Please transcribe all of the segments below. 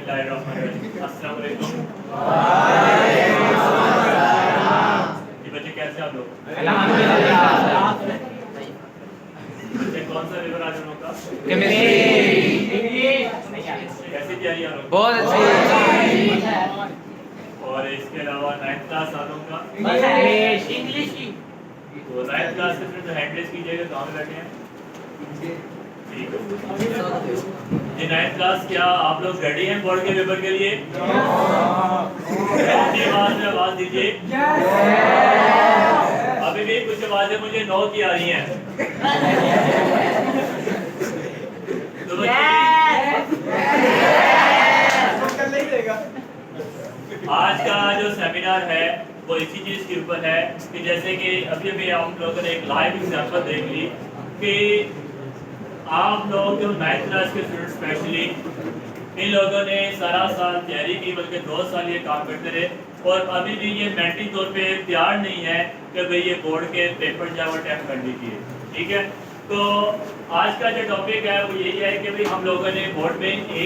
बिस्मिल्लाहिर्रहमानिर्रहीम। अस्सलाम वालेकुम। ये बच्चे कैसे आप लोग? बच्चे कौन सा पेपर आज हम लोग का? कैसी तैयारी आप लोग? बहुत अच्छी। और इसके अलावा 9th क्लास वालों का? इंग्लिश की। तो 9th क्लास के स्टूडेंट हैंडरेस कीजिएगा, कहाँ पे बैठे हैं? ठीक है। ये 9th क्लास, क्या आप लोग रेडी हैं बोर्ड के पेपर के लिए? आवाज दीजिए। अभी भी कुछ आवाजें मुझे नो की आ रही हैं। तो आज का जो सेमिनार है वो इसी चीज के ऊपर है कि जैसे कि अभी अभी हम लोगों ने एक लाइव एग्जांपल देख ली कि आप लोग जो 9th क्लास के स्टूडेंट स्पेशली इन लोगों ने सारा साल तैयारी की, बल्कि 2 साल ये काम करते रहे और अभी भी ये मेंटली तौर पे तैयार नहीं है कि भाई ये बोर्ड के पेपर जो अटेम्प्ट कर लीजिए। ठीक है, तो आज का जो टॉपिक है वो यही है कि भाई हम लोगों ने बोर्ड में A+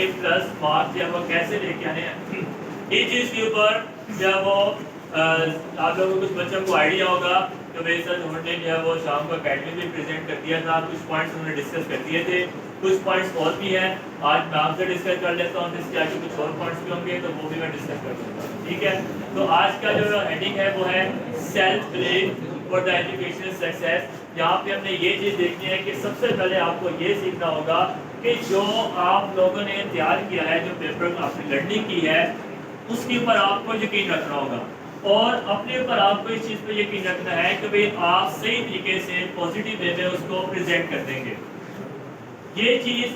मार्क्स जो है वो कैसे लेके आने हैं। इस चीज़ के ऊपर जो वो आप लोगों को कुछ बच्चों को आइडिया होगा तो मेरे साथ उन्होंने जो है वो शाम को अकेडमी में प्रेजेंट कर दिया था, कुछ पॉइंट्स उन्होंने डिस्कस कर दिए थे, कुछ पॉइंट्स और भी हैं। आज मैं आपसे डिस्कस कर लेता हूँ, इसके आगे कुछ और पॉइंट्स भी होंगे तो वो भी मैं डिस्कस कर दूँगा। ठीक है, तो आज का जो हेडिंग है वो है self believe for the educational success. यहाँ पे हमने ये चीज़ देखनी है कि सबसे पहले आपको ये सीखना होगा कि जो आप लोगों ने तैयार किया है, जो पेपर आपने लर्निंग की है, उसके ऊपर आपको यकीन रखना होगा और अपने ऊपर आपको इस चीज़ पर यकीन रखना है कि भाई आप सही तरीके से पॉजिटिव वे में उसको प्रेजेंट कर देंगे। ये चीज़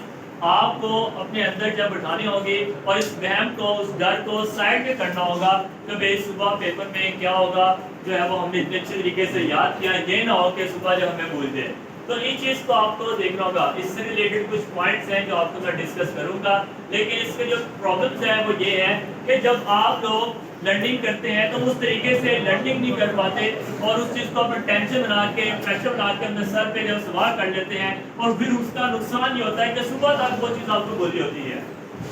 आपको अपने अंदर जब उठानी होगी और इस वहम को, उस डर को साइड में करना होगा कि भाई सुबह पेपर में क्या होगा जो है वो हमने इतने अच्छे तरीके से याद किया, ये ना हो कि सुबह जब हमें भूल जाए। तो इन चीज़ को आपको देखना होगा। इससे रिलेटेड कुछ पॉइंट्स हैं जो आपको मैं डिस्कस करूंगा, लेकिन इसके जो प्रॉब्लम्स हैं वो ये है कि जब आप लोग लर्निंग करते हैं तो उस तरीके से लर्निंग नहीं कर पाते और उस चीज़ को अपना टेंशन बना के, प्रेशर बना के अपने सर पे जब सवार कर लेते हैं और फिर उसका नुकसान ये होता है कि सुबह तक वो चीज़ आपको भूली होती है।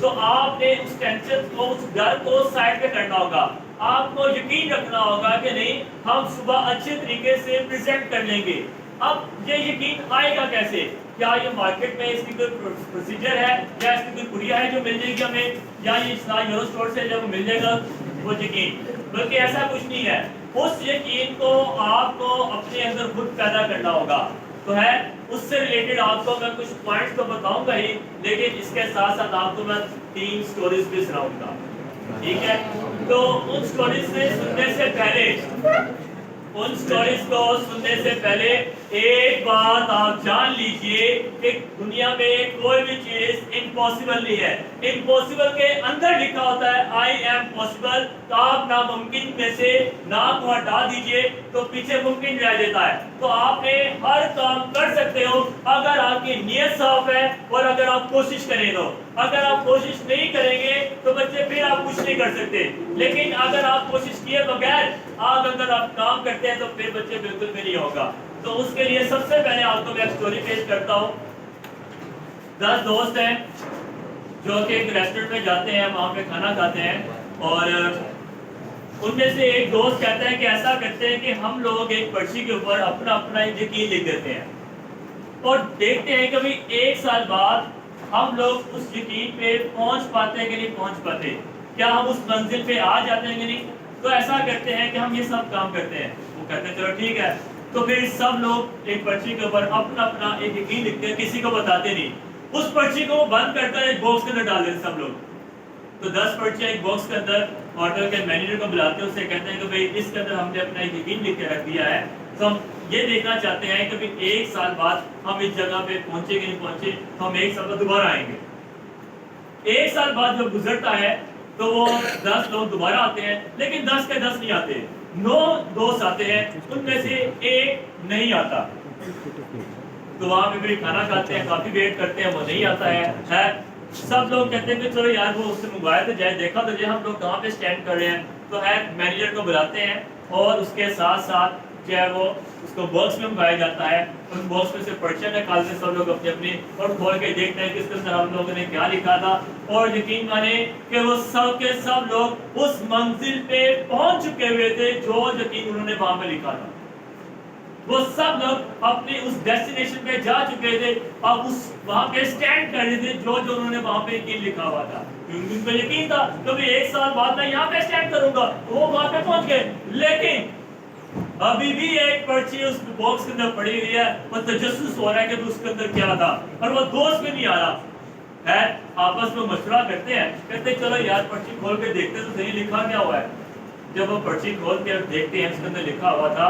तो आपने उस टेंशन को, उस डर को साइड पे करना होगा। आपको यकीन रखना होगा कि नहीं, हम सुबह अच्छे तरीके से प्रेजेंट कर लेंगे। अब ये यकीन आएगा कैसे? क्या ये मार्केट में इसकी कोई प्रोसीजर है या इसकी कोई कुड़िया है जो मिल जाएगी हमें, या ये यूरो स्टोर से जब मिल जाएगा वो यकीन? बल्कि ऐसा कुछ नहीं है। उस यकीन को आपको अपने अंदर खुद पैदा करना होगा। तो है उससे रिलेटेड आपको मैं कुछ पॉइंट्स तो बताऊंगा ही, लेकिन इसके साथ साथ आपको मैं 3 स्टोरीज भी सुनाऊंगा। ठीक है, तो उन स्टोरीज से सुनने से पहले एक बात आप जान लीजिए कि दुनिया में कोई भी चीज इम्पॉसिबल नहीं है। इम्पॉसिबल के अंदर लिखा होता है आई एम पॉसिबल। तो आप नामुमकिन में से नाम को हटा दीजिए तो पीछे मुमकिन रह जाता है। तो आपने हर काम कर सकते हो अगर आपकी नीयत साफ है और अगर आप कोशिश करें तो। अगर आप कोशिश नहीं करेंगे तो बच्चे फिर आप कुछ नहीं कर सकते, लेकिन अगर आप कोशिश किए बगैर अगर आप काम करते हैं तो फिर बच्चे बिल्कुल भी नहीं होगा। तो उसके लिए सबसे पहले आपको मैं एक स्टोरी पेश करता हूँ। 10 दोस्त हैं जो कि एक रेस्टोरेंट में जाते हैं, वहाँ पे खाना खाते हैं और उनमें से एक दोस्त कहता है कि ऐसा करते हैं कि हम लोग एक पर्ची के ऊपर अपना अपना यकीन लिख देते हैं और देखते हैं कि भाई 1 साल बाद हम लोग उस यकीन पे पहुंच पाते हैं कि नहीं पहुंच पाते, क्या हम उस मंजिल पे आ जाते हैं कि नहीं। तो ऐसा करते हैं कि हम ये सब काम करते हैं। वो कहते हैं चलो ठीक है। तो फिर सब लोग एक पर्ची के ऊपर अपना अपना एक यकीन लिखते हैं, किसी को बताते नहीं। उस पर्ची को बंद करकर एक बॉक्स के अंदर डाल देते सब लोग। तो 10 पर्चियां एक बॉक्स के अंदर, होटल के मैनेजर को बुलाते हैं, उससे कहते हैं कि भाई इसके अंदर हमने अपना एक यकीन लिख के रख दिया है, तो हम ये देखना चाहते हैं कि भाई 1 साल बाद हम इस जगह पे पहुंचे कि नहीं पहुंचे, तो हम 1 साल बाद दोबारा आएंगे। 1 साल बाद जब गुजरता है तो वो 10 लोग दोबारा आते हैं, लेकिन 10 के 10 नहीं आते, 9 दोस्त आते हैं, उनमें से एक नहीं आता। तो वहां पे फिर खाना खाते हैं, काफी वेट करते हैं, वो नहीं आता है। सब लोग कहते हैं कि चलो यार वो उससे मंगवाया तो जाए, देखा तो जाए हम लोग कहाँ पे स्टैंड कर रहे हैं। तो है मैनेजर को बुलाते हैं और उसके साथ साथ जो है वो उसको बॉक्स में मंगवाया जाता है उस बॉक्स में से पर्चा निकालते सब लोग अपने अपने और खोल के देखते हैं कि इसके अंदर हम लोगों ने क्या लिखा था। और यकीन माने कि वो सब के सब लोग उस मंजिल पे पहुंच चुके हुए थे जो यकीन उन्होंने वहां पे लिखा था। वो सब लोग अपने उस डेस्टिनेशन पे जा चुके थे और उस वहां पे स्टैंड कर रहे थे जो जो उन्होंने वहां पे यकीन लिखा हुआ था, क्योंकि उनको यकीन था कभी एक साल बाद मैं यहाँ पे स्टैंड करूंगा। वो वहां पे पहुंच गए, लेकिन अभी भी एक पर्ची उस बॉक्स के अंदर पड़ी हुई है। वो तजस्सुस हो रहा है कि उसके अंदर क्या था, और वो दोस्त भी नहीं आ रहा है। आपस में मशवरा करते हैं, कहते हैं चलो यार पर्ची खोल के देखते तो सही लिखा क्या हुआ है। जब वो पर्ची खोल के देखते हैं उसके अंदर लिखा हुआ था,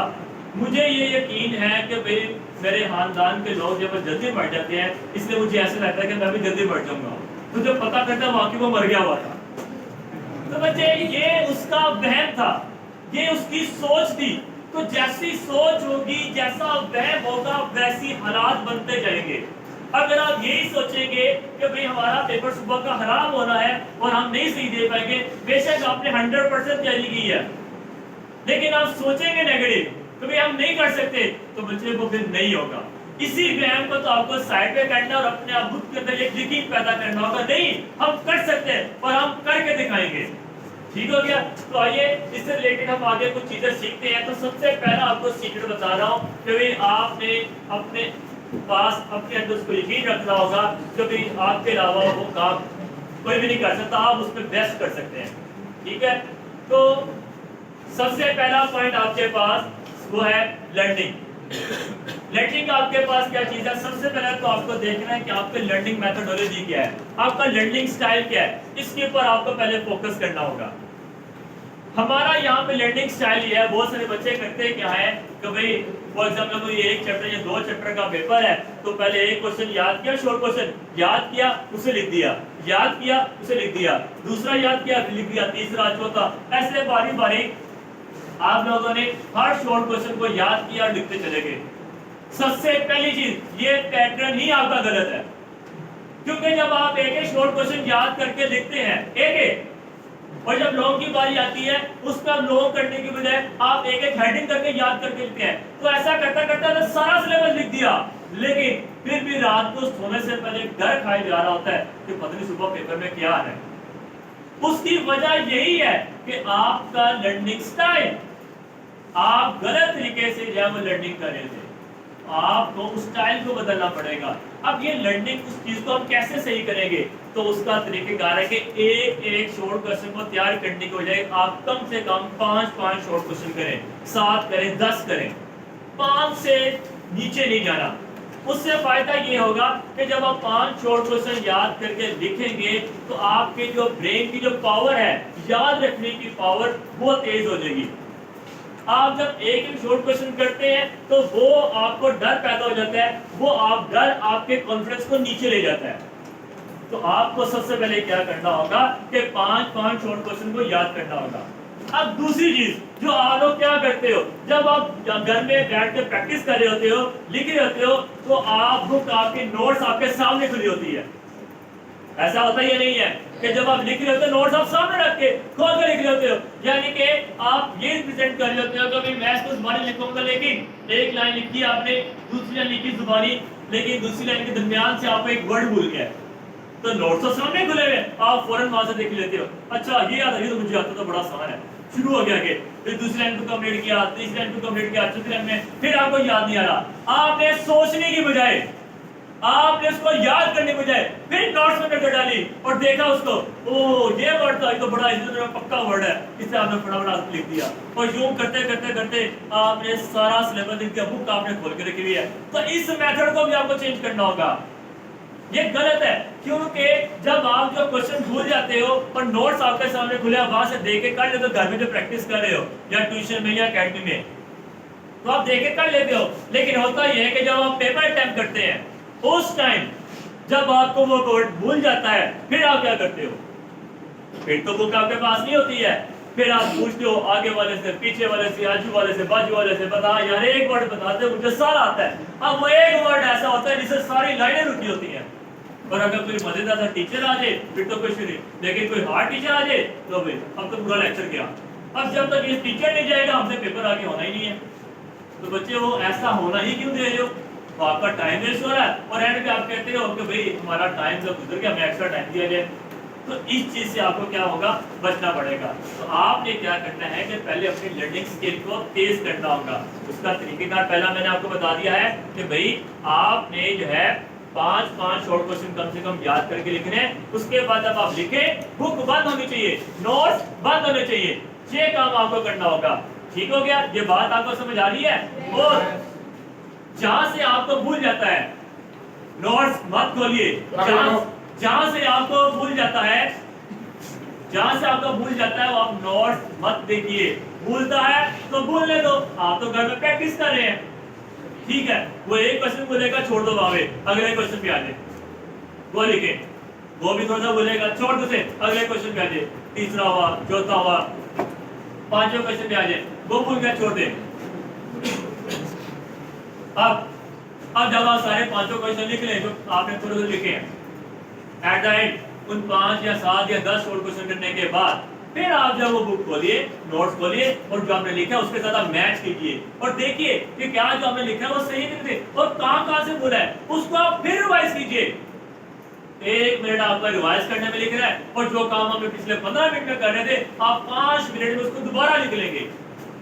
मुझे ये यकीन है कि भाई मेरे खानदान के लोग जब जल्दी मर जाते हैं इसलिए मुझे ऐसा लगता है कि मैं भी जल्दी मर जाऊंगा। तो जब पता करता वाकई वो मर गया हुआ था। तो बच्चे ये उसका वहम था, ये उसकी सोच थी। तो जैसी सोच होगी, जैसा वहम होगा, वैसी हालात बनते जाएंगे। अगर आप यही सोचेंगे कि भाई हमारा पेपर सुबह का खराब होना है और हम नहीं सही दे पाएंगे, बेशक आपने 100% तैयारी की है, लेकिन आप सोचेंगे नेगेटिव तो भाई हम नहीं कर सकते, तो बच्चे वो फिर नहीं होगा। इसी वहम को तो आपको साइड पे करना और अपने आप खुद के अंदर एक यकीन पैदा करना होगा, नहीं हम कर सकते हैं और हम करके दिखाएंगे। ठीक हो गया। तो आइए इससे रिलेटेड हम आगे कुछ चीजें सीखते हैं। तो सबसे पहला आपको सीक्रेट बता रहा हूँ कि भाई आपने अपने पास अपने अंदर उसको यकीन रखना होगा कि भाई आपके अलावा वो काम कोई भी नहीं कर सकता, आप उस पर बेस्ट कर सकते हैं। ठीक है, तो सबसे पहला पॉइंट आपके पास वो है लर्निंग। लर्निंग आपके पास क्या चीज है? सबसे पहले तो आपको देखना है कि आपका लर्निंग मेथोडोलॉजी क्या है, आपका लर्निंग स्टाइल क्या है, इसके ऊपर आपको पहले फोकस करना होगा। हमारा यहाँ पे लर्निंग स्टाइल ये है, बहुत सारे बच्चे करते क्या है कि भाई फॉर एग्जाम्पल कोई एक चैप्टर या 2 चैप्टर का पेपर है, तो पहले एक क्वेश्चन याद किया, शॉर्ट क्वेश्चन याद किया, उसे लिख दिया, याद किया, उसे लिख दिया, दूसरा याद किया, लिख दिया, तीसरा, चौथा, ऐसे बारी बारी आप लोगों ने हर शॉर्ट क्वेश्चन को याद किया और लिखते चले गए। सबसे पहली चीज, ये पैटर्न ही आपका गलत है, क्योंकि जब आप एक एक शॉर्ट क्वेश्चन याद करके लिखते हैं एक एक, और जब लॉन्ग की बारी आती है उस पर लॉन्ग करने की बजाय आप एक एक हेडिंग करके याद करके लिखते हैं, तो ऐसा करता करता तो सारा सिलेबस लिख दिया, लेकिन फिर भी रात को सोने से पहले डर खाए जा रहा होता है कि पता नहीं सुबह पेपर में क्या है। उसकी वजह यही है कि आपका लर्निंग स्टाइल, आप गलत तरीके से जो है वो लर्निंग कर रहे थे, आपको उस स्टाइल को बदलना पड़ेगा। अब ये लर्निंग उस चीज को हम कैसे सही करेंगे, तो उसका तरीकेकार है कि एक एक शॉर्ट क्वेश्चन को तैयार करने की बजाय आप कम से कम 5 शॉर्ट क्वेश्चन करें, 7 करें, 10 करें, 5 से नीचे नहीं जाना। उससे फायदा ये होगा कि जब आप 5 शॉर्ट क्वेश्चन याद करके लिखेंगे तो आपके जो ब्रेन की जो पावर है, याद रखने की पावर, वो तेज हो जाएगी। आप जब एक ही शॉर्ट क्वेश्चन करते हैं तो वो आपको डर पैदा हो जाता है, वो आप डर आपके कॉन्फिडेंस को नीचे ले जाता है। तो आपको सबसे पहले क्या करना होगा कि 5 शॉर्ट क्वेश्चन को याद करना होगा। अब दूसरी चीज जो आप लोग क्या करते हो, जब आप घर में बैठ के प्रैक्टिस कर रहे होते हो, लिख रहे होते हो, तो आप बुक, आपके नोट्स आपके सामने खुली होती है। ऐसा होता ही नहीं है कि जब आप लिख रहे होते हो नोट्स आप सामने रख के खोल कर लिख रहे होते हो, यानी कि आप ये प्रेजेंट कर रहे होते हो कि भाई मैं इसको जुबानी लिखूंगा, लेकिन एक लाइन लिखी आपने, दूसरी लाइन लिखी जुबानी, लेकिन दूसरी लाइन के दरमियान से आप एक वर्ड भूल गए, तो नोट्स तो सामने खुले हुए, आप फौरन वहां से देख लेते हो, अच्छा ये आता है, ये तो मुझे आता, तो बड़ा आसान है, शुरू हो गया कि फिर दूसरी लाइन को कंप्लीट किया, तीसरी लाइन को कंप्लीट किया, चौथी लाइन में फिर आपको याद नहीं आ रहा। आपने सोचने की बजाय, आपने उसको याद करने की बजाय फिर नोट्स में नजर डाली और देखा उसको, ओ ये वर्ड था, ये तो बड़ा इसमें पक्का वर्ड है, इसे आपने फटाफट लिख दिया, और यूं करते करते करते आपने सारा सिलेबस लिख दिया, बुक आपने खोल के रखी हुई है। तो इस मेथड को भी आपको चेंज करना होगा। ये गलत है, क्योंकि जब आप जो क्वेश्चन भूल जाते हो और नोट्स आपके सामने खुले, आप वहां से देख के कर लेते हो, घर में जो प्रैक्टिस कर रहे हो या ट्यूशन में या अकेडमी में, तो आप देख के कर लेते हो, लेकिन होता यह है कि जब आप पेपर अटेम्प्ट करते हैं उस टाइम जब आपको वो वर्ड भूल जाता है, फिर आप क्या करते हो, फिर तो बुक आपके पास नहीं होती है, फिर आप पूछते हो आगे वाले से, पीछे वाले से, आजू वाले से, बाजू वाले से, बता यार एक वर्ड बताते, मुझे सारा आता है। अब वो एक वर्ड ऐसा होता है जिससे सारी लाइनें रुकी होती हैं, और अगर कोई मजेदार सा टीचर आ जाए फिर तो कुछ नहीं, लेकिन कोई हार्ड टीचर आ जाए तो भाई अब तो पूरा लेक्चर गया। अब जब तक ये टीचर नहीं जाएगा हमसे पेपर आगे होना ही नहीं है। तो बच्चे वो ऐसा होना ही क्यों दे रहे हो? तो आपका टाइम वेस्ट हो रहा है और एंड पे आप कहते हो कि भाई हमारा टाइम तो गुजर गया, हमें एक्स्ट्रा टाइम दिया जाए। तो इस चीज से आपको क्या होगा, बचना पड़ेगा। तो आपने क्या करना है कि पहले अपनी लर्निंग स्किल को तेज करना होगा। उसका तरीकेकार पहला मैंने आपको बता दिया है कि भाई आपने जो है 5 शॉर्ट क्वेश्चन कम से कम याद करके लिखने हैं। उसके बाद जब आप लिखें, बुक बंद होनी चाहिए, नोट्स बंद होने चाहिए, ये काम आपको करना होगा। ठीक हो गया? ये बात आपको समझ आ रही है? और जहां से आपको भूल जाता है, नोट्स मत खोलिए। जहां से आपको भूल जाता है, जहां से आपको भूल जाता है वो आप नोट्स मत देखिए। भूलता है तो भूलने दो, आप तो घर में प्रैक्टिस कर रहे हैं। ठीक है, वो एक क्वेश्चन बोलेगा छोड़ दो भावे, अगले क्वेश्चन पे आ जाए, वो लिखे। वो भी थोड़ा सा बोलेगा छोड़ दो से, अगले क्वेश्चन पे आ जाए, तीसरा हुआ, चौथा हुआ, पांचवें क्वेश्चन पे आ जाए, वो भूल गया छोड़ दे। अब जब आप सारे पांचों क्वेश्चन लिख लें जो आपने थोड़े थोड़े लिखे हैं, एट द एंड उन 5 या 7 या 10 शॉर्ट क्वेश्चन करने के बाद फिर आप जब वो बुक खोलिए, नोट्स खोलिए और जो आपने लिखा है उसके साथ आप मैच कीजिए और देखिए कि क्या जो आपने लिखा है वो सही नहीं थे और कहां से भूला है, उसको आप फिर रिवाइज कीजिए। 1 मिनट आपका रिवाइज करने में लिख रहा है और जो काम हमने पिछले 15 मिनट में कर रहे थे आप 5 मिनट में उसको दोबारा लिख लेंगे।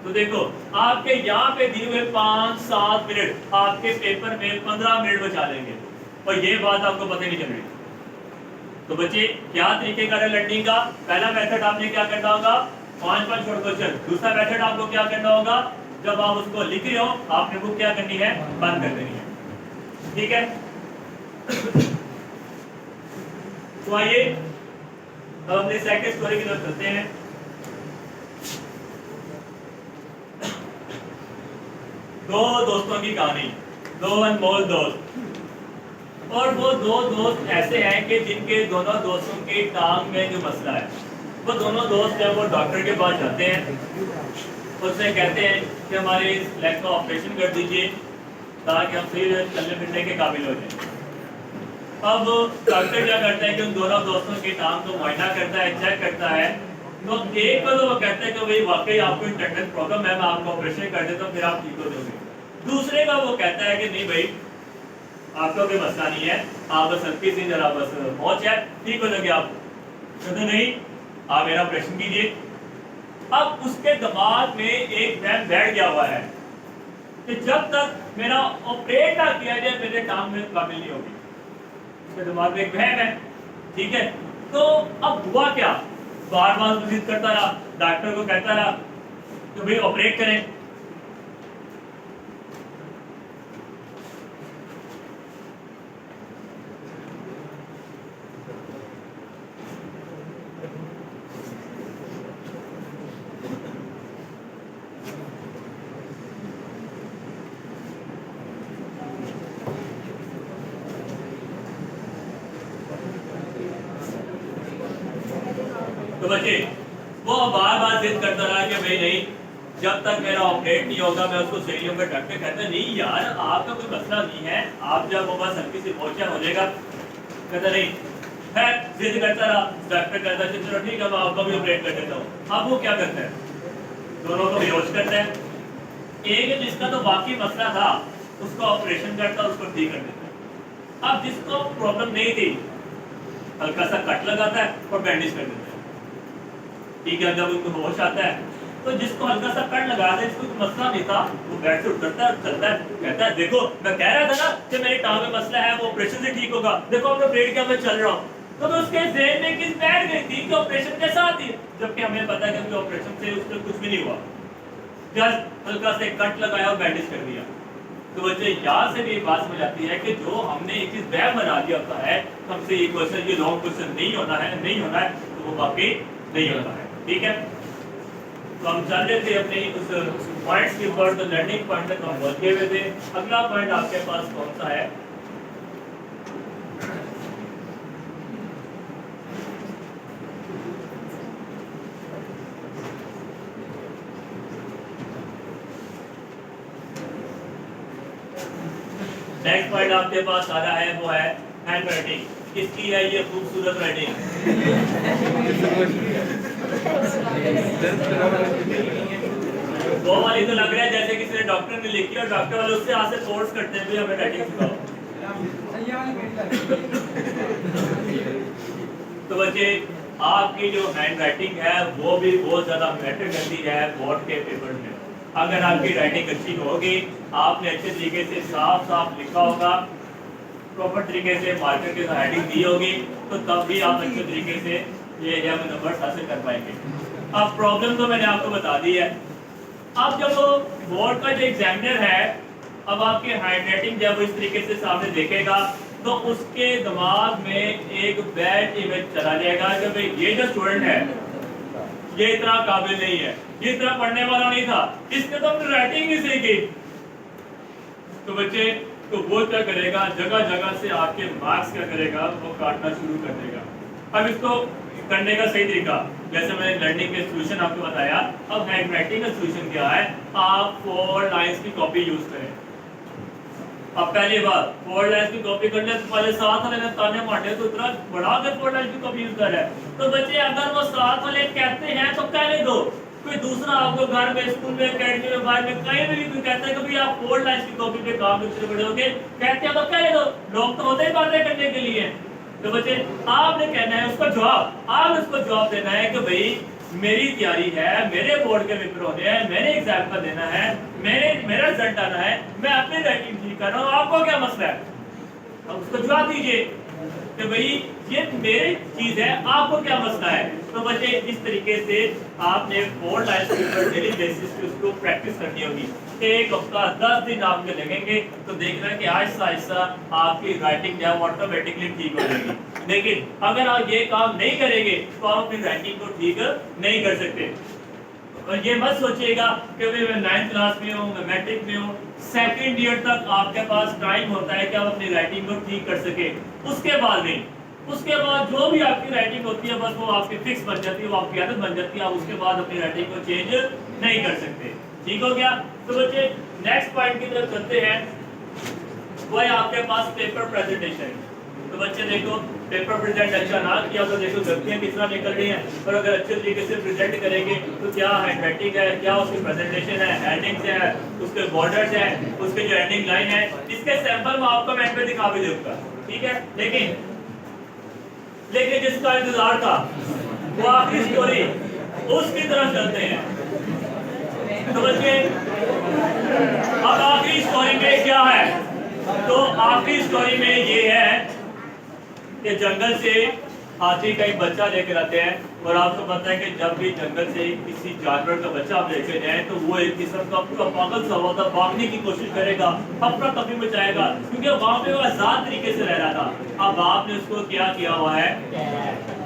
तो देखो आपके यहाँ पे दिए हुए 5-7 मिनट आपके पेपर में 15 मिनट बचा लेंगे और ये बात आपको पता नहीं चल रही। तो बच्चे क्या तरीके का है लर्निंग का? पहला मेथड आपने क्या करना होगा, 5 शॉर्ट क्वेश्चन। दूसरा मेथड आपको क्या करना होगा, जब आप उसको लिख रहे हो आपने बुक क्या करनी है, बंद कर देनी है। ठीक है, तो आइए अब अपनी सेकंड स्टोरी की तरफ चलते हैं। दो दोस्तों की कहानी, दो अनमोल दोस्त। और वो दो दोस्त ऐसे हैं कि जिनके दोनों दोस्तों की टांग में जो मसला है, वो दोनों दोस्त जब वो डॉक्टर के पास जाते हैं, उससे कहते हैं कि हमारे इस लेग का ऑपरेशन कर दीजिए ताकि हम फिर चलने फिरने के काबिल हो जाए। अब डॉक्टर क्या करता है कि उन दोनों दोस्तों की टांग को मुआयना करता है, चेक करता है। तो एक को तो वो कहता है कि भाई वाकई आपको इंटरनल प्रॉब्लम है, मैं आपको ऑपरेशन कर देता हूँ फिर आप ठीक हो जाओगे। दूसरे का वो कहता है कि नहीं भाई आपका कोई मसला नहीं है, आप बस हल्की सी जरा बस मौज है, ठीक हो जाएंगे आप। कहते नहीं, आप मेरा ऑपरेशन कीजिए। अब उसके दिमाग में एक वहम बैठ गया हुआ है कि जब तक मेरा ऑपरेट ना किया जाए मेरे टांग में काबिल नहीं होगी। उसके दिमाग में एक वहम है। ठीक है, तो अब हुआ क्या, बार बार जिद करता रहा, डॉक्टर को कहता रहा कि भाई ऑपरेट करें। तो बच्चे वो बार बार जिद करता रहा कि भाई नहीं, जब तक मेरा ऑपरेट नहीं होगा मैं उसको सही लूंगा। डॉक्टर कहता है नहीं यार आपका कोई मसला नहीं है, आप जब वो बस हल्की सी मोर्चा हो जाएगा। कहता नहीं, है जिद करता रहा। डॉक्टर कहता है चलो ठीक है मैं आपका भी ऑपरेट कर देता हूँ। अब वो क्या करता है, दोनों को बेहोश करता है। एक जिसका तो बाकी मसला था उसका ऑपरेशन करता, उसको ठीक कर देता। अब जिसको प्रॉब्लम नहीं थी हल्का सा कट लगाता है और बैंडेज कर देता है। ठीक है, जब उनको होश आता है तो जिसको हल्का सा कट लगा दे, जिसको मसला नहीं था, वो बेड से उठता है, चलता है, कहता है देखो मैं कह रहा था ना कि मेरी टांग में मसला है, वो ऑपरेशन से ठीक होगा, देखो अपने पेट क्या मैं चल रहा हूँ। तो उसके ज़हन में किस बैठ गई थी कि ऑपरेशन के साथ ही, जबकि हमें पता है कि ऑपरेशन से उसको कुछ भी नहीं हुआ, जस्ट हल्का से कट लगाया और बैंडेज कर दिया। तो बच्चे यहाँ से भी बात समझ आती है कि जो हमने एक चीज वह बना दिया होता है, हमसे ये क्वेश्चन ये लॉन्ग क्वेश्चन नहीं होना है, नहीं होना है, तो वो बाकी नहीं होता है। ठीक है, तो हम चल रहे थे अपने उस पॉइंट्स के ऊपर, तो लर्निंग पॉइंट तक हम पहुंच गए थे। अगला पॉइंट आपके पास कौन सा है? नेक्स्ट पॉइंट आपके पास आ रहा है वो है हैंड राइटिंग। किसकी है ये खूबसूरत राइटिंग? वो वाली तो लग रहा है जैसे किसी ने डॉक्टर ने लिखी और डॉक्टर वाले उससे आज से फोर्स करते हैं हमें राइटिंग सिखाओ। तो बच्चे आपकी जो हैंड राइटिंग है वो भी बहुत ज्यादा मैटर करती है बोर्ड के पेपर में। अगर आपकी राइटिंग अच्छी होगी, आपने अच्छे तरीके से साफ साफ लिखा होगा, प्रॉपर तरीके से मार्कर के साथ हेडिंग दी होगी, तो तब भी आप अच्छे तरीके से ये एरिया में नंबर हासिल कर पाएंगे। अब प्रॉब्लम तो मैंने आपको बता दी है। अब जब वो बोर्ड का जो एग्जामिनर है, अब आपकी हैंडराइटिंग जब इस तरीके से सामने देखेगा तो उसके दिमाग में एक बैड इमेज चला जाएगा कि भाई ये जो स्टूडेंट है ये इतना काबिल नहीं है, ये इतना पढ़ने वाला नहीं था, इसने तो अपनी राइटिंग ही सही की। तो बच्चे तो वो क्या करेगा, जगह जगह से आपके मार्क्स क्या करेगा, वो काटना शुरू कर देगा। अब इसको करने का सही तरीका, जैसे मैंने लर्निंग के सॉल्यूशन आपको बताया, अब हैंड राइटिंग का सॉल्यूशन क्या है, आप 4 लाइंस की कॉपी यूज करें। अब पहली बार 4 लाइंस की कॉपी करने से पहले साथ वाले ने ताने मारने तो इतना बड़ा के 4 लाइंस की कॉपी यूज कर रहा है। तो बच्चे अगर वो साथ वाले कहते हैं तो कहने दो, कोई दूसरा आपको घर में, स्कूल में, अकेडमी में, बाहर में कहीं भी कोई कहता है कि भाई आप 4 लाइंस की कॉपी पे काम करते बड़े होगे, कहते हैं तो कहने दो, लोग तो होते ही बातें करने के लिए। तो बच्चे आपने कहना है उसका जवाब, आप उसको जवाब देना है कि भाई मेरी तैयारी है, मेरे बोर्ड के पेपर होने हैं, मैंने एग्जाम का देना है, मेरा रिजल्ट आना है, मैं अपनी राइटिंग ठीक कर रहा हूँ, आपको क्या मसला है। अब उसको जवाब दीजिए कि भाई ये मेरी चीज है, आपको क्या मसला है। तो बच्चे इस तरीके से आपने 4 लाइंस के ऊपर डेली बेसिस पे उसको प्रैक्टिस करनी होगी। एक हफ्ता 10 दिन आपके लगेंगे, तो देखना है कि आहिस्ता आहिस्ता आपकी राइटिंग जो है ऑटोमेटिकली ठीक हो जाएगी। लेकिन अगर आप ये काम नहीं करेंगे तो आप अपनी राइटिंग को ठीक नहीं कर सकते। और ये मत सोचिएगा कि मैं 9th क्लास में हूँ, मैं मैट्रिक में हूँ, 2nd ईयर तक आपके पास टाइम होता है कि आप अपनी राइटिंग को ठीक कर सके। उसके बाद नहीं, उसके बाद जो भी आपकी राइटिंग होती है बस वो आपकी फिक्स बन जाती है, वो आपकी आदत बन जाती है, आप उसके बाद अपनी राइटिंग को चेंज नहीं कर सकते। ठीक हो गया। तो बच्चे नेक्स्ट पॉइंट की तरफ चलते हैं, वो है आपके पास पेपर प्रेजेंटेशन। तो बच्चे देखो पेपर प्रेजेंट अच्छा ना किया तो देखो गलतियां किस तरह निकल रही हैं, और अगर अच्छे तरीके से प्रेजेंट करेंगे तो क्या हैंडराइटिंग है, क्या उसकी प्रेजेंटेशन है, हेडिंग्स है, उसके बॉर्डर्स है, उसके जो एंडिंग लाइन है, इसके सैंपल मैं आपको मैट पे दिखा भी दूंगा। ठीक है। लेकिन जिसका इंतजार था वो आखिरी स्टोरी, उसकी तरफ चलते हैं। तो बच्चे अब आखिरी स्टोरी में क्या है, तो आखिरी स्टोरी में ये है कि जंगल से हाथी का एक बच्चा लेकर आते हैं, और आपको पता है कि जब भी जंगल से किसी जानवर का बच्चा आप लेकर जाए तो वो एक किस्म का पूरा पागल सा होता, भागने की कोशिश करेगा, अपना तभी मचाएगा, क्योंकि वहां पे वो आजाद तरीके से रह रहा था। अब आपने उसको क्या किया हुआ है,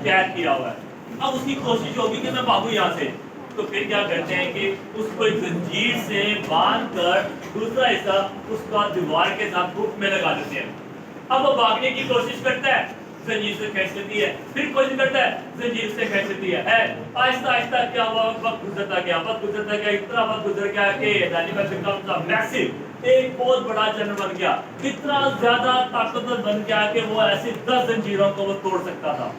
कैद किया हुआ है। अब उसकी कोशिश होगी कि मैं भागू यहाँ से, तो फिर क्या करते हैं कि उसको एक जंजीर से बांध कर दूसरा हिस्सा उसका दीवार के साथ हुक में लगा देते हैं। अब वो भागने की कोशिश करता है, जंजीर से खींच लेती है, फिर कोशिश करता है, जंजीर से खींच लेती है। आहिस्ता आहिस्ता क्या हुआ, वक्त गुजरता गया, इतना वक्त गुजर गया कि एनिमल बिकम मैसिव, एक बहुत बड़ा जानवर बन गया, इतना ज्यादा ताकतवर बन गया कि वो ऐसी 10 जंजीरों को वो तोड़ सकता था।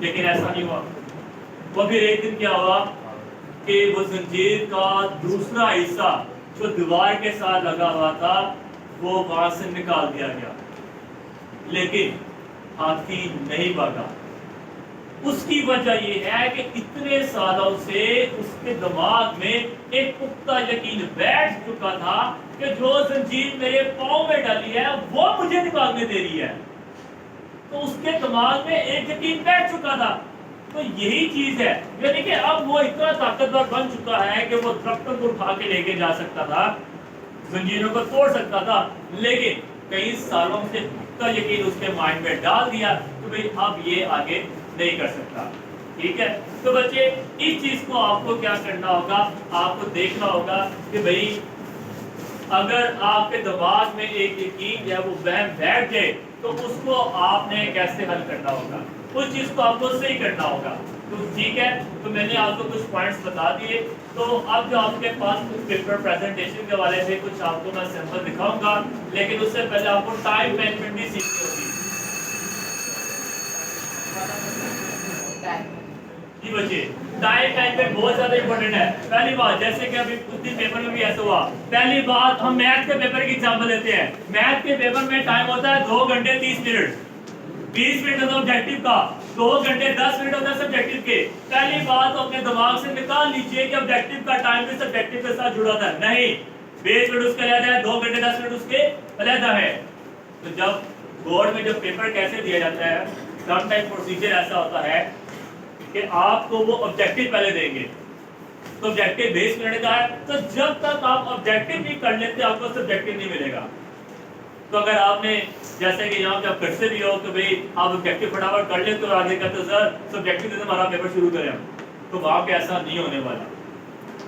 लेकिन ऐसा नहीं हुआ। वो फिर एक दिन क्या हुआ कि वो जंजीर का दूसरा हिस्सा जो दीवार के साथ लगा हुआ था वो वहां से निकाल दिया गया, लेकिन हाथी नहीं भागा। उसकी वजह यह है कि इतने सालों से उसके दिमाग में एक पुख्ता यकीन बैठ चुका था कि जो जंजीर मेरे पांव में डाली है वो मुझे निकालने दे रही है। तो उसके दिमाग में एक यकीन बैठ चुका था। तो यही चीज है, यानी कि अब वो इतना ताकतवर बन चुका है कि वो दरख्तों को उठा के लेके जा सकता था, जंजीरों को तोड़ सकता था, लेकिन कई सालों से का यकीन उसके माइंड में डाल दिया तो भाई अब ये आगे नहीं कर सकता। ठीक है। तो बच्चे इस चीज को आपको क्या करना होगा, आपको देखना होगा कि भाई अगर आपके दिमाग में एक यकीन है वो वहम बैठ जाए तो उसको आपने कैसे हल करना होगा, उस चीज को आपको सही करना होगा। तो ठीक है, तो मैंने आपको कुछ पॉइंट्स बता दिए। तो अब जो आपके पास कुछ पेपर प्रेजेंटेशन के वाले से कुछ आपको मैं सैंपल दिखाऊंगा, लेकिन उससे पहले आपको टाइम मैनेजमेंट भी सीखनी होगी। जी बच्चे, टाइम पे बहुत ज्यादा इंपॉर्टेंट है। पहली बात, जैसे कि अभी कुछ दिन पेपर में भी ऐसा हुआ, पहली बात हम मैथ के पेपर की एग्जांपल लेते हैं। मैथ के पेपर में टाइम होता है 2 घंटे 30 मिनट, 20 मिनट होता है ऑब्जेक्टिव का, 2 घंटे 10 मिनट होता है सब्जेक्टिव के। पहली बात तो अपने दिमाग से निकाल लीजिए कि ऑब्जेक्टिव का टाइम भी सब्जेक्टिव के साथ जुड़ा था, नहीं, 20 मिनट उसका अलग है, 2 घंटे 10 मिनट उसके अलग है। तो जब बोर्ड में जब पेपर कैसे दिया जाता है, समटाइम प्रोसीजर ऐसा होता है कि आपको वो ऑब्जेक्टिव पहले देंगे, तो ऑब्जेक्टिव 20 मिनट का है, तो जब तक आप ऑब्जेक्टिव नहीं कर लेते आपको सब्जेक्टिव नहीं मिलेगा। तो अगर आपने जैसे कि यहाँ पे आप करते भी हो कि भाई आप ऑब्जेक्टिव फटाफट कर लेते हो, आगे कहते हो सर सब्जेक्टिव से हमारा पेपर शुरू करें हम, तो वहां पे ऐसा नहीं होने वाला।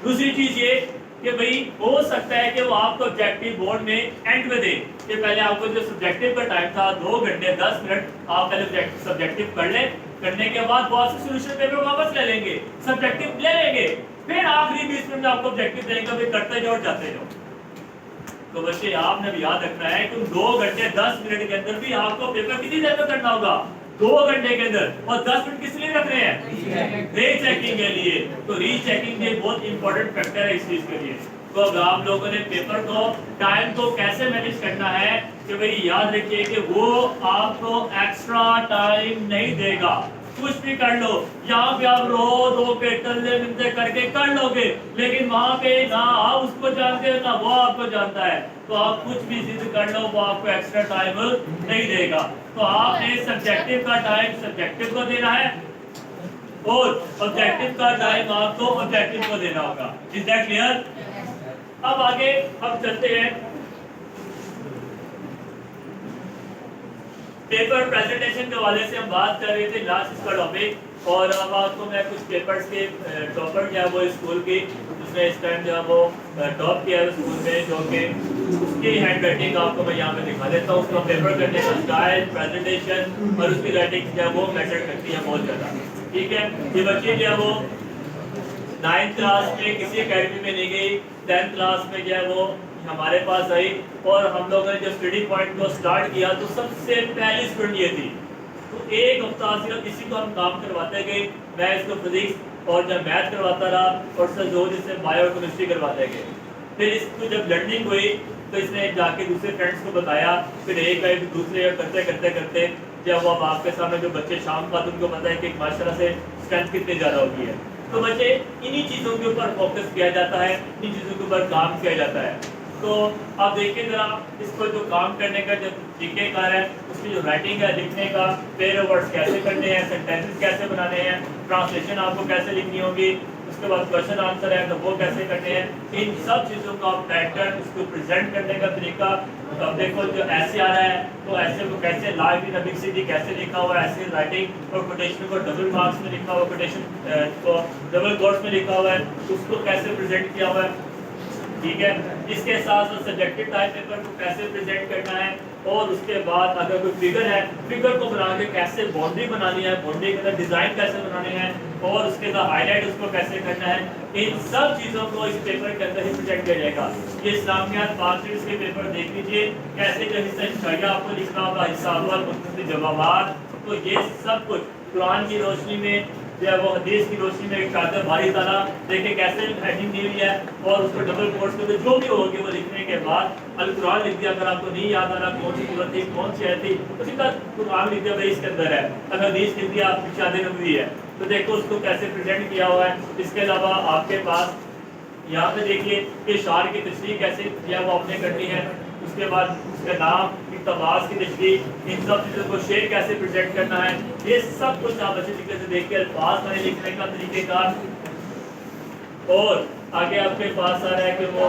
दूसरी चीज ये कि भाई हो सकता है कि वो आपको ऑब्जेक्टिव बोर्ड में एंड में दे कि पहले आपको जो सब्जेक्टिव का टाइम था 2 घंटे 10 मिनट, आप पहले सब्जेक्टिव कर ले, करने के बाद बहुत से सॉल्यूशन पेपर वापस ले लेंगे, सब्जेक्टिव ले लेंगे, फिर आखिरी 20 मिनट में आपको ऑब्जेक्टिव देंगे, फिर करते जाओ और जाते जाओ। तो बच्चे आपने भी याद रखना है कि 2 घंटे 10 मिनट के अंदर भी आपको पेपर कितनी देर में करना होगा, 2 घंटे के अंदर, और 10 मिनट किस लिए रख रहे हैं, रीचेकिंग के लिए। तो रीचेकिंग ये बहुत इंपॉर्टेंट फैक्टर है इस चीज के लिए। तो अब आप लोगों ने पेपर को टाइम को कैसे मैनेज करना है कि भाई याद रखिए कि वो आपको एक्स्ट्रा टाइम नहीं देगा, कुछ भी कर लो, यहाँ पे आप रो दो के टल्ले मिलते करके कर लोगे, लेकिन वहां पे ना आप उसको जानते हो ना वो आपको जानता है, तो आप कुछ भी जिद कर लो वो आपको एक्स्ट्रा टाइम नहीं देगा। तो आपने सब्जेक्टिव का टाइम सब्जेक्टिव को देना है और ऑब्जेक्टिव का टाइम आपको ऑब्जेक्टिव को देना होगा। Is that clear? अब आगे हम चलते हैं पेपर प्रेजेंटेशन के हवाले से। हम बात कर रहे थे लास्ट इसका टॉपिक, और अब आपको मैं कुछ पेपर्स के टॉपर जो है वो स्कूल की, जिसमें इस टाइम जो है वो टॉप किया है स्कूल में, जो कि उसकी हैंड राइटिंग आपको मैं यहाँ पे दिखा देता हूँ। उसका पेपर करने का स्टाइल, प्रेजेंटेशन और उसकी राइटिंग जो है वो मैटर करती है बहुत ज़्यादा। ठीक है, ये बच्चे जो है वो 9th क्लास में किसी अकेडमी में नहीं गई, 10th क्लास में जो है वो हमारे पास आई, और हम लोगों ने जब स्टडी पॉइंट को स्टार्ट किया तो सबसे पहली स्टूडेंट ये थी। तो एक हफ्ता सिर्फ इसी को हम काम करवाते गए, मैं इसको फिजिक्स और जब मैथ करवाता रहा, और सर जो जिससे बायो केमिस्ट्री करवाते गए। फिर इसको जब लर्निंग हुई तो इसने जाके दूसरे फ्रेंड्स को बताया, फिर एक आए फिर दूसरे, करते करते करते जब वो अब आपके सामने जो बच्चे शाम का, उनको पता है कि माशाल्लाह से स्ट्रेंथ कितनी ज़्यादा होगी है। तो बच्चे इन्हीं चीज़ों के ऊपर फोकस किया जाता है, इन चीज़ों के ऊपर काम किया जाता है। तो आप देखिए जरा इसको जो काम करने का जो तरीक़ेकार है, उसकी जो राइटिंग है, लिखने का, पेयर वर्ड्स कैसे करने हैं, सेंटेंसेस कैसे बनाने हैं, ट्रांसलेशन आपको कैसे लिखनी होगी, उसके बाद क्वेश्चन आंसर है तो वो कैसे करने हैं, इन सब चीज़ों का पैटर्न, उसको प्रेजेंट करने का तरीका। तो अब देखो जो ऐसे आ रहा है तो ऐसे को कैसे लाइव इन बिग सिटी कैसे लिखा हुआ है, ऐसे राइटिंग, और कोटेशन को डबल मार्क्स में लिखा हुआ, कोटेशन को डबल कोट्स में लिखा हुआ है, उसको कैसे प्रेजेंट किया हुआ है। ठीक है, इसके साथ साथ सब्जेक्टिव टाइप पेपर को कैसे प्रेजेंट करना है, और उसके बाद अगर कोई फिगर है, फिगर को बना के कैसे बाउंड्री बनानी है, बाउंड्री के अंदर डिजाइन कैसे बनाने हैं, और उसके साथ हाईलाइट उसको कैसे करना है, इन सब चीज़ों को इस पेपर के अंदर ही प्रेजेंट किया जाएगा। ये इस्लामियात मार्क्सशीट के पेपर देख लीजिए, कैसे जो हिस्सा इंशाइया आपको लिखना होगा, हिस्सा अव्वल, मुख्तसर जवाबात, तो ये सब कुछ कुरान की रोशनी में जो है वो हदीस की रोशनी में एक चादर भारी ताला देखिए कैसे हेडिंग दी हुई है, और उसको डबल कोट्स में जो भी होगी वो लिखने के बाद अल कुरान लिख दिया। अगर आपको नहीं याद आ रहा कौन सी सूरत थी, कौन सी आयत थी, तो सीधा कुरान लिख दिया भाई इसके अंदर है। अगर हदीस लिख दिया इरशाद नबवी है, तो देखो उसको कैसे प्रेजेंट किया हुआ है। इसके अलावा आपके पास यहाँ पे देखिए कि शार की तशरीह कैसे किया वो आपने करनी है, उसके बाद उसका नाम, इक़्तिबास की तशरीह, इन सब चीज़ों को शेर कैसे प्रेजेंट करना है, ये सब कुछ आप अच्छे तरीके से देख के अल्फाज में लिखने का तरीक़ेकार। और आगे आपके पास आ रहा है कि वो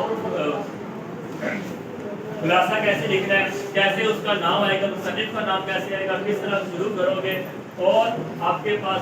खुलासा कैसे लिखना है, कैसे उसका नाम आएगा, मुसन्निफ का नाम कैसे आएगा, किस तरह शुरू करोगे, और आपके पास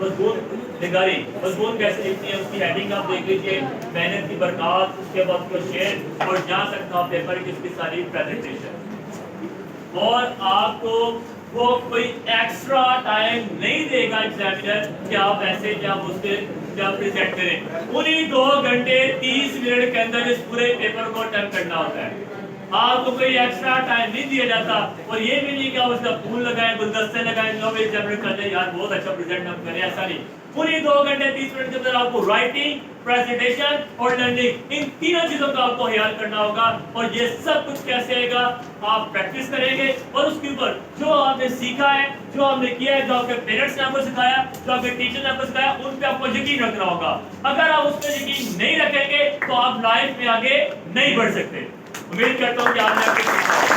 मजबूत निगारी, मजबूत कैसे लिखनी है, उसकी हेडिंग आप देख लीजिए, मेहनत की बरकत, उसके बाद उसको शेयर, और जा सकता हूँ पेपर की उसकी सारी प्रेजेंटेशन। और आपको वो कोई एक्स्ट्रा टाइम नहीं देगा एग्जामिनर कि आप ऐसे जब उसके जब प्रेजेंट करें, उन्हीं 2 घंटे 30 मिनट के अंदर इस पूरे पेपर को अटेम्प्ट करना होता है। आपको कोई एक्स्ट्रा टाइम नहीं दिया जाता। और ये भी नहीं कि आप उसका फूल लगाएं, गुलदस्ते लगाएं, लो भाई जनरेट कर ले यार बहुत अच्छा प्रेजेंट हम करें, ऐसा नहीं। पूरी 2 घंटे 30 मिनट के अंदर आपको राइटिंग, प्रेजेंटेशन और लर्निंग, इन तीनों चीजों का आपको ख्याल करना होगा। और ये सब कुछ कैसे आएगा, आप प्रैक्टिस करेंगे और उसके ऊपर जो आपने सीखा है, जो आपने किया है, जो आपके पेरेंट्स ने आपको सिखाया, जो आपके टीचर ने आपको सिखाया, उन पे आपको यकीन रखना होगा। अगर आप उस पर यकीन नहीं रखेंगे तो आप लाइफ में आगे नहीं बढ़ सकते। उम्मीद करता हूँ कि आपने